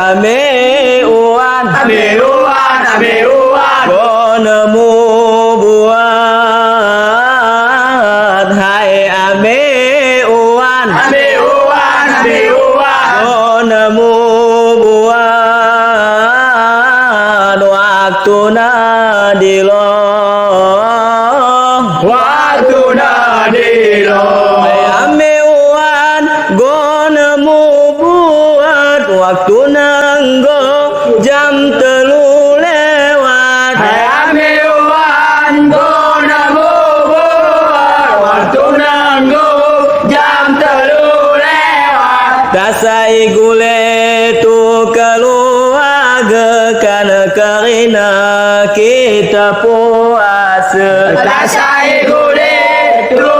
Ameuan Ko nemu buat hai ameuan Ko nemu buat waktuna dilong hai ameuan go nemu buat waktuna nggo jam telu lewat dasai gule tu keluarga karena karina kita puasa Dasai gule tu